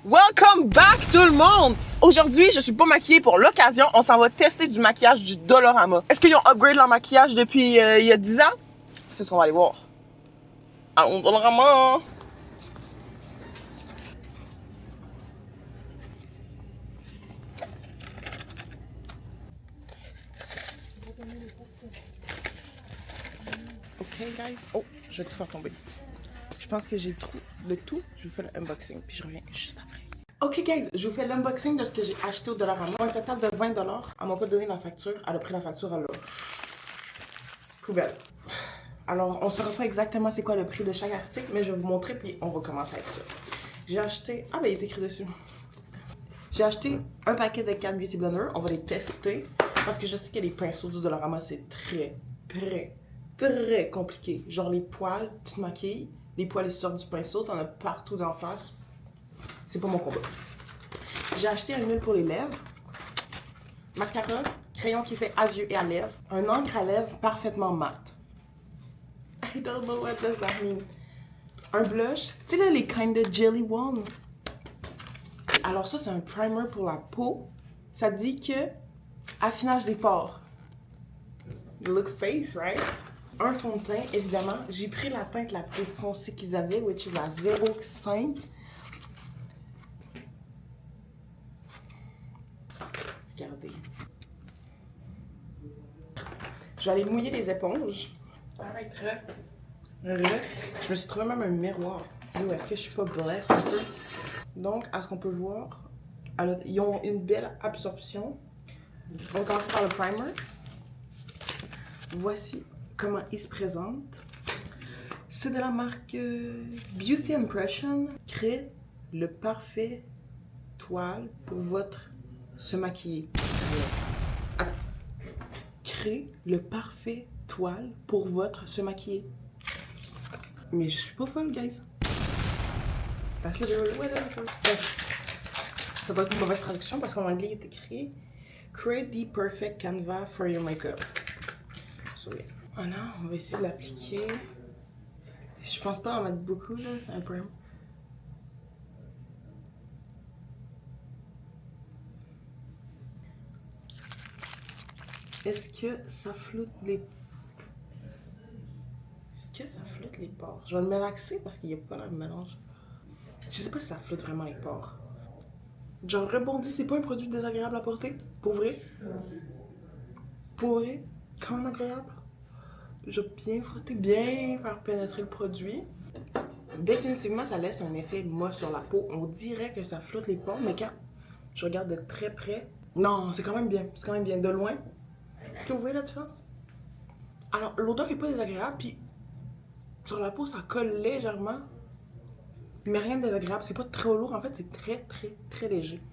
Welcome back tout le monde! Aujourd'hui, je suis pas maquillée pour l'occasion. On s'en va tester du maquillage du Dollarama. Est-ce qu'ils ont upgrade leur maquillage depuis il y a 10 ans? C'est ce qu'on va aller voir. Allons au Dollarama! Ok guys. Oh, je vais tout faire tomber. Je pense que j'ai le tout. Je vous fais l'unboxing puis je reviens juste après. Ok guys, je vous fais l'unboxing de ce que j'ai acheté au Dollarama. Un total de 20 $. Elle m'a pas donné la facture. Elle a pris la facture à l'heure. Poubelle. Alors, on ne saura pas exactement c'est quoi le prix de chaque article, mais je vais vous montrer puis on va commencer avec ça. J'ai acheté... Ah ben, il est écrit dessus. J'ai acheté un paquet de 4 Beauty Blender. On va les tester parce que je sais que les pinceaux du Dollarama, c'est très compliqué. Genre les poils, tu te maquilles, les poils ils sortent du pinceau, t'en as partout d'en face. C'est pas mon combat. J'ai acheté un huile pour les lèvres, mascara, crayon qui fait à yeux et à lèvres, un encre à lèvres parfaitement mat. I don't know what does that mean. Un blush, tu sais là les kinda jelly one. Alors ça c'est un primer pour la peau. Ça dit que affinage des pores. It looks space, right? Un fond de teint, évidemment. J'ai pris la teinte la plus foncée qu'ils avaient, which is la 05. Regardez. Je vais aller mouiller les éponges. Alright, je me suis trouvé même un miroir. Est-ce que je suis pas blessée un peu? Donc, à ce qu'on peut voir, ils ont une belle absorption. On va commencer par le primer. Voici comment il se présente. C'est de la marque Beauty Impression. Crée le parfait toile pour votre se maquiller. Attends. Crée le parfait toile pour votre se maquiller. Mais je suis pas folle, guys. That's literally what it is. Ça doit être une mauvaise traduction parce qu'en anglais, il est écrit Create the perfect canvas for your makeup. So, yeah. Voilà, on va essayer de l'appliquer. Je pense pas en mettre beaucoup, là, c'est un peu. Est-ce que ça floute les... Est-ce que ça floute les pores? Je vais le mélaxer parce qu'il n'y a pas le mélange. Je sais pas si ça flotte vraiment les pores. Genre, rebondi, c'est pas un produit désagréable à porter? Pour vrai? Pour vrai? Quand même agréable? Je vais bien frotter, bien faire pénétrer le produit. Définitivement, ça laisse un effet mousse sur la peau. On dirait que ça flotte les pores, mais quand je regarde de très près... Non, c'est quand même bien. C'est quand même bien. De loin, est-ce que vous voyez la différence? Alors, l'odeur est pas désagréable, puis sur la peau, ça colle légèrement. Mais rien de désagréable. C'est pas trop lourd. En fait, c'est très léger.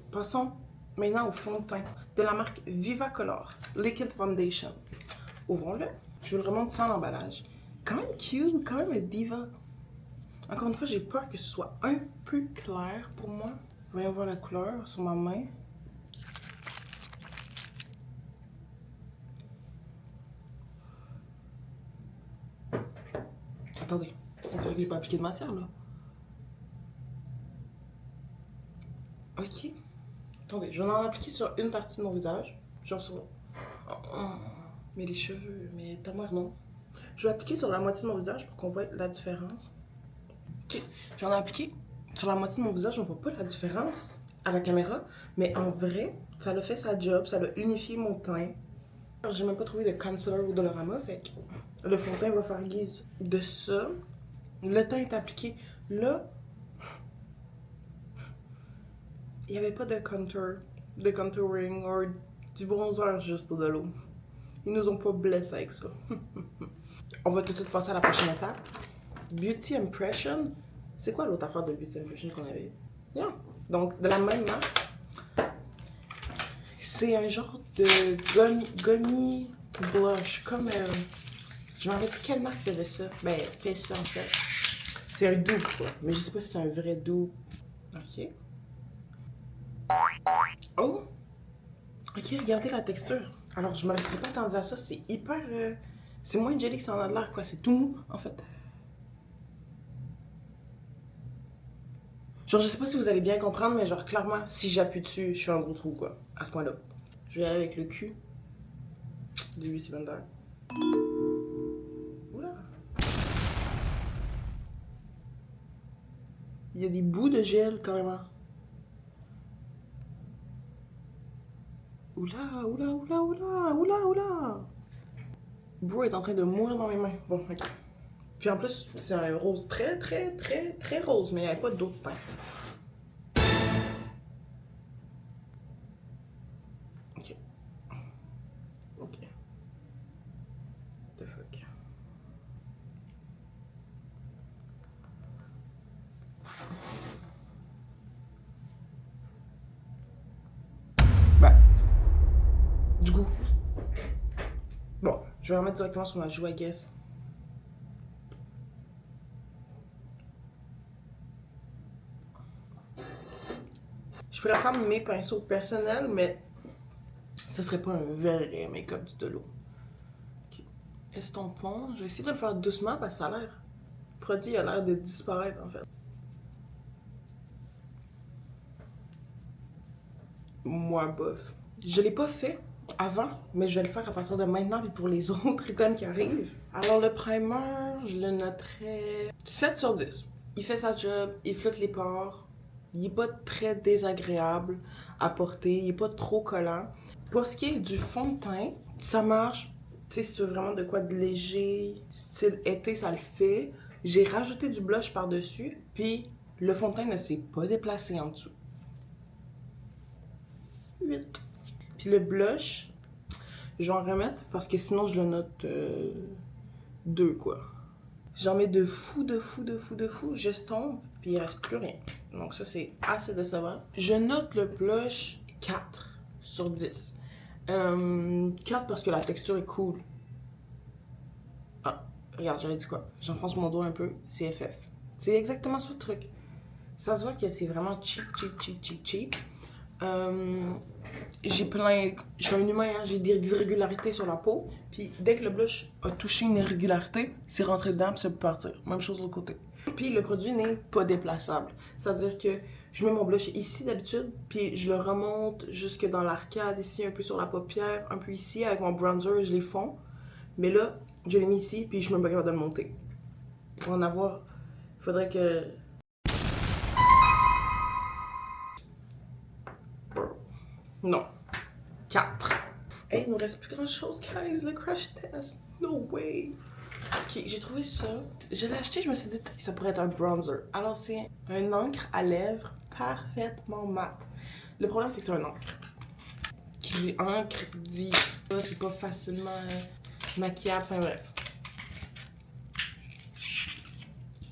Passons maintenant au fond de teint de la marque Viva Color Liquid Foundation. Ouvrons-le. Je vous le remonte sans l'emballage. Quand même cute, quand même un diva. Encore une fois, j'ai peur que ce soit un peu clair pour moi. Voyons voir la couleur sur ma main. Attendez, on dirait que j'ai pas appliqué de matière là. Ok. Attendez, je vais en appliquer sur une partie de mon visage. Genre sur... mais les cheveux, mais ta mère non. Je vais appliquer sur la moitié de mon visage pour qu'on voit la différence. Ok, j'en ai appliqué sur la moitié de mon visage, on voit pas la différence à la caméra, mais en vrai, ça a fait sa job, ça a unifié mon teint. J'ai même pas trouvé de concealer ou de Dollarama, fait que le fond de teint va faire guise de ça. Le teint est appliqué. Là, il n'y avait pas de contour, de contouring ou du bronzer juste de l'eau. Ils nous ont pas blessés avec ça. On va tout de suite passer à la prochaine étape. Beauty Impression. C'est quoi l'autre affaire de Beauty Impression qu'on avait? Yeah. Donc, de la même marque. C'est un genre de gummy blush. Comme... je me rappelle plus quelle marque faisait ça. Ben, fait ça en fait. C'est un doux, quoi. Mais je sais pas si c'est un vrai doux. Ok. Oh! Ok, regardez la texture. Alors, je me laisserai pas attendre à ça. C'est hyper... c'est moins jelly que ça en a de l'air, quoi. C'est tout mou, en fait. Genre, je sais pas si vous allez bien comprendre, mais genre, clairement, si j'appuie dessus, je fais un gros trou, quoi. À ce point-là. Je vais aller avec le cul du Beauty Blender. Oula. Il y a des bouts de gel, carrément. Oula, oula, oula, oula, oula, oula. Bro est en train de mourir dans mes mains. Bon, ok. Puis en plus, c'est un rose très, très, très, très rose, mais il n'y avait pas d'autre teint. Ok. Ok. The fuck. Bah. Du coup. Bon, je vais remettre directement sur ma joue, I guess. Je pourrais prendre mes pinceaux personnels, mais ce serait pas un vrai make-up de l'eau. Ok. Estompons. Je vais essayer de le faire doucement parce que ça a l'air. Le produit a l'air de disparaître en fait. Moi, bof. Je l'ai pas fait avant, mais je vais le faire à partir de maintenant et pour les autres items qui arrivent. Alors le primer, je le noterais 7 sur 10. Il fait sa job, il flotte les pores, il est pas très désagréable à porter, il est pas trop collant. Pour ce qui est du fond de teint, ça marche. Tu sais, si tu veux vraiment de quoi de léger, style été, ça le fait. J'ai rajouté du blush par-dessus, puis le fond de teint ne s'est pas déplacé en dessous. 8. Puis le blush, je vais en remettre parce que sinon je le note 2 quoi. J'en mets de fou, de fou, de fou, de fou, j'estompe, puis il reste plus rien. Donc ça c'est assez décevant. Je note le blush 4 sur 10. 4 parce que la texture est cool. Ah, regarde, j'avais dit quoi? J'enfonce mon doigt un peu, c'est FF. C'est exactement ça le truc. Ça se voit que c'est vraiment cheap, cheap, cheap, cheap, cheap. J'ai plein. Je suis un humain, hein, j'ai des irrégularités sur la peau. Puis dès que le blush a touché une irrégularité, c'est rentré dedans puis ça peut partir. Même chose de l'autre côté. Puis le produit n'est pas déplaçable. C'est-à-dire que je mets mon blush ici d'habitude, puis je le remonte jusque dans l'arcade, ici un peu sur la paupière, un peu ici avec mon bronzer, je les fonds. Mais là, je l'ai mis ici, puis je me suis pas capable de le monter. Pour en avoir, il faudrait que. Non. 4. Hey, il nous reste plus grand chose, guys. Le crash test. No way. Ok, j'ai trouvé ça. Je l'ai acheté, je me suis dit que ça pourrait être un bronzer. Alors, c'est un encre à lèvres parfaitement mat. Le problème, c'est que c'est un encre. Qui dit encre, dit c'est pas facilement maquillable. Enfin, bref.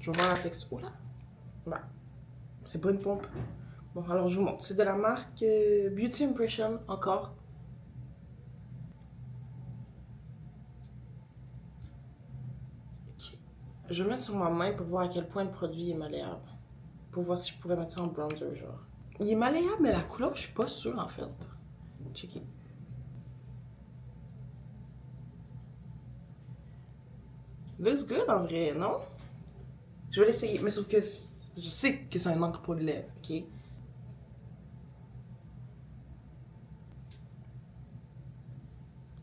Je vais voir la texture. Oh là. Bah, c'est pas une pompe. Bon, alors je vous montre. C'est de la marque Beauty Impression, encore. Je vais mettre sur ma main pour voir à quel point le produit est malléable. Pour voir si je pourrais mettre ça en bronzer, genre. Il est malléable, mais la couleur, je suis pas sûre, en fait. Check it. Looks good, en vrai, non? Je vais l'essayer, mais sauf que je sais que c'est un encre pour les lèvres, ok?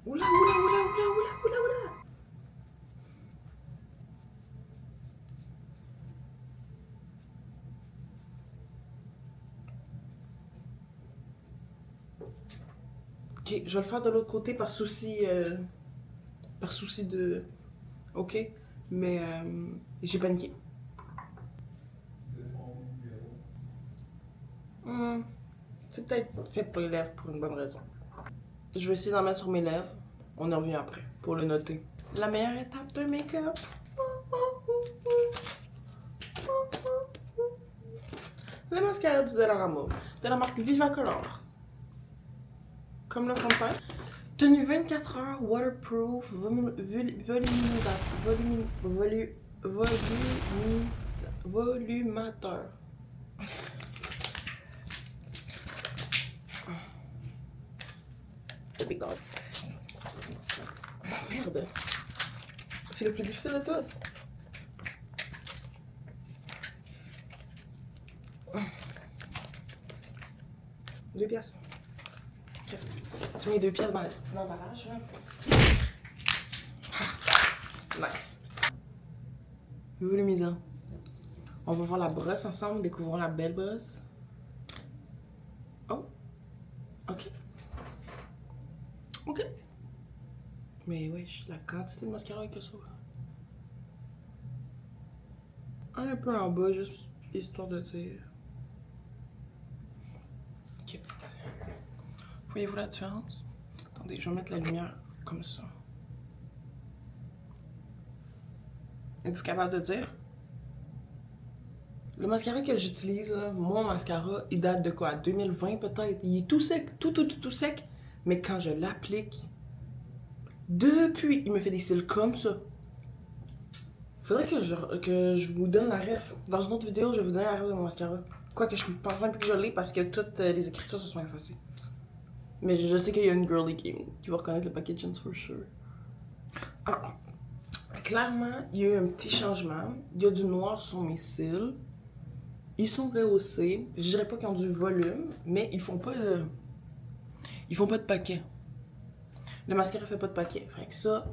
Oula, oula, oula, oula, oula, oula, oula! Ok, je vais le faire de l'autre côté par souci de... Ok? Mais j'ai paniqué. C'est peut-être fait pour les lèvres pour une bonne raison. Je vais essayer d'en mettre sur mes lèvres. On en revient après pour le noter. La meilleure étape de make-up. Le mascara du Dollarama de la marque Vivacolor. Comme le fond de teint. Tenue 24 heures, waterproof, volumateur. The big dog. Merde. C'est le plus difficile de tous. 2 piastres. Okay. Tu mets 2 piastres dans le style d'emballage. Nice. Volumisant. On va voir la brosse ensemble, découvrons la belle brosse. Oh. Ok. Ok. Mais wesh, la quantité de mascara que ça. Un peu en bas, juste histoire de dire. Ok. Voyez-vous la différence? Attendez, je vais mettre la lumière comme ça. Êtes-vous capable de dire? Le mascara que j'utilise, mon mascara, il date de quoi? 2020 peut-être? Il est tout sec, tout sec. Mais quand je l'applique, depuis, il me fait des cils comme ça. Faudrait que je vous donne la ref. Dans une autre vidéo, je vais vous donner la ref de mon mascara. Quoique je pense même plus que je l'ai parce que toutes les écritures se sont effacées. Mais je sais qu'il y a une girly qui va reconnaître le packaging for sure. Alors, clairement, il y a eu un petit changement. Il y a du noir sur mes cils. Ils sont rehaussés. Je dirais pas qu'ils ont du volume, mais ils font pas de paquet. Le mascara fait pas de paquet. Fait que ça...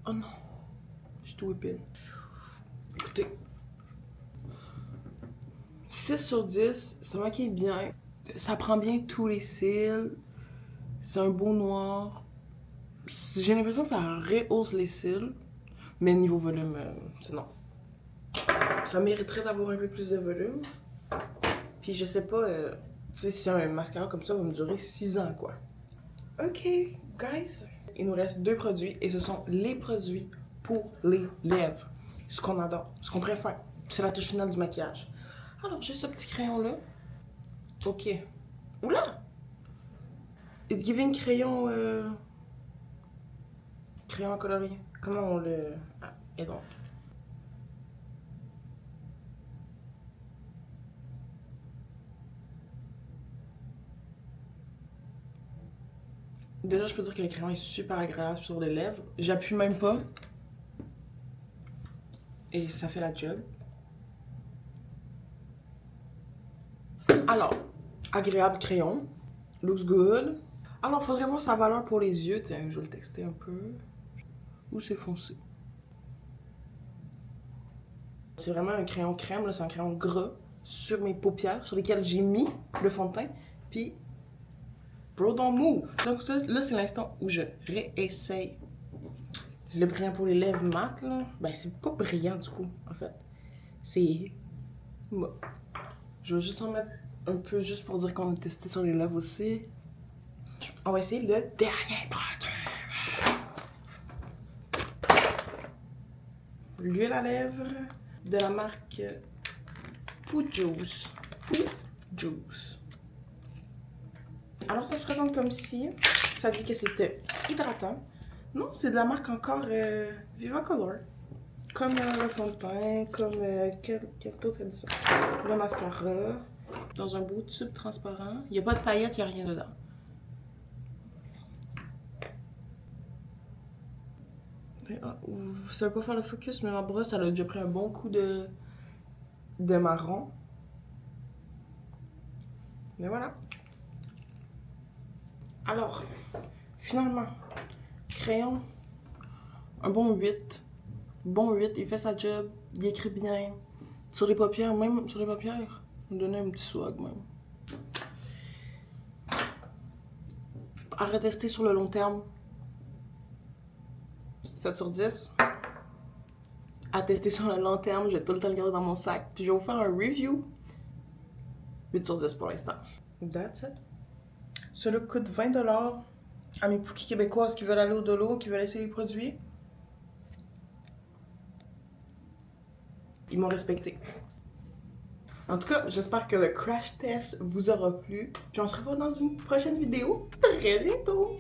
Oh non. Je suis tout épine. Écoutez. 6 sur 10. Ça maquille bien. Ça prend bien tous les cils. C'est un beau noir. J'ai l'impression que ça rehausse les cils. Mais niveau volume, c'est non. Ça mériterait d'avoir un peu plus de volume. Puis je sais pas, tu sais, si un mascara comme ça va me durer 6 ans, quoi. Ok, guys. Il nous reste 2 produits et ce sont les produits pour les lèvres. Ce qu'on adore, ce qu'on préfère. C'est la touche finale du maquillage. Alors, j'ai ce petit crayon-là. Ok. Oula! It's giving crayon... Crayon à colorier. Comment on le... Ah, et donc... Déjà, je peux dire que le crayon est super agréable sur les lèvres. J'appuie même pas. Et ça fait la job. Alors, agréable crayon. Looks good. Alors, faudrait voir sa valeur pour les yeux. Tiens, je vais le texter un peu. Ou c'est foncé. C'est vraiment un crayon crème, c'est un crayon gras sur mes paupières, sur lesquelles j'ai mis le fond de teint. Puis, bro, don't move. Donc là, c'est l'instant où je réessaye le brillant pour les lèvres mat, là. Ben, c'est pas brillant du coup, en fait. C'est... Bon. Je vais juste en mettre un peu, juste pour dire qu'on a testé sur les lèvres aussi. On va essayer le dernier produit. L'huile à lèvres de la marque Poo Juice. Poo Juice. Alors, ça se présente comme si ça dit que c'était hydratant. Non, c'est de la marque encore Viva Color. Comme le fond de teint, comme quel autre ça? Le mascara. Dans un beau tube transparent. Il n'y a pas de paillettes, il n'y a rien dedans. Vous savez pas faire le focus, mais ma brosse, elle a déjà pris un bon coup de marron. Mais voilà. Alors, finalement, crayon, un bon 8. Bon 8, il fait sa job, il écrit bien. Sur les paupières, même sur les paupières, il me donnait un petit swag même. À retester sur le long terme, 7 sur 10. À tester sur le long terme, je vais tout le temps le garder dans mon sac. Puis je vais vous faire un review. 8 sur 10 pour l'instant. That's it. Cela coûte 20$ à mes pouquis québécoises qui veulent aller au dolo, qui veulent essayer les produits. Ils m'ont respecté. En tout cas, j'espère que le crash test vous aura plu. Puis on se revoit dans une prochaine vidéo très bientôt.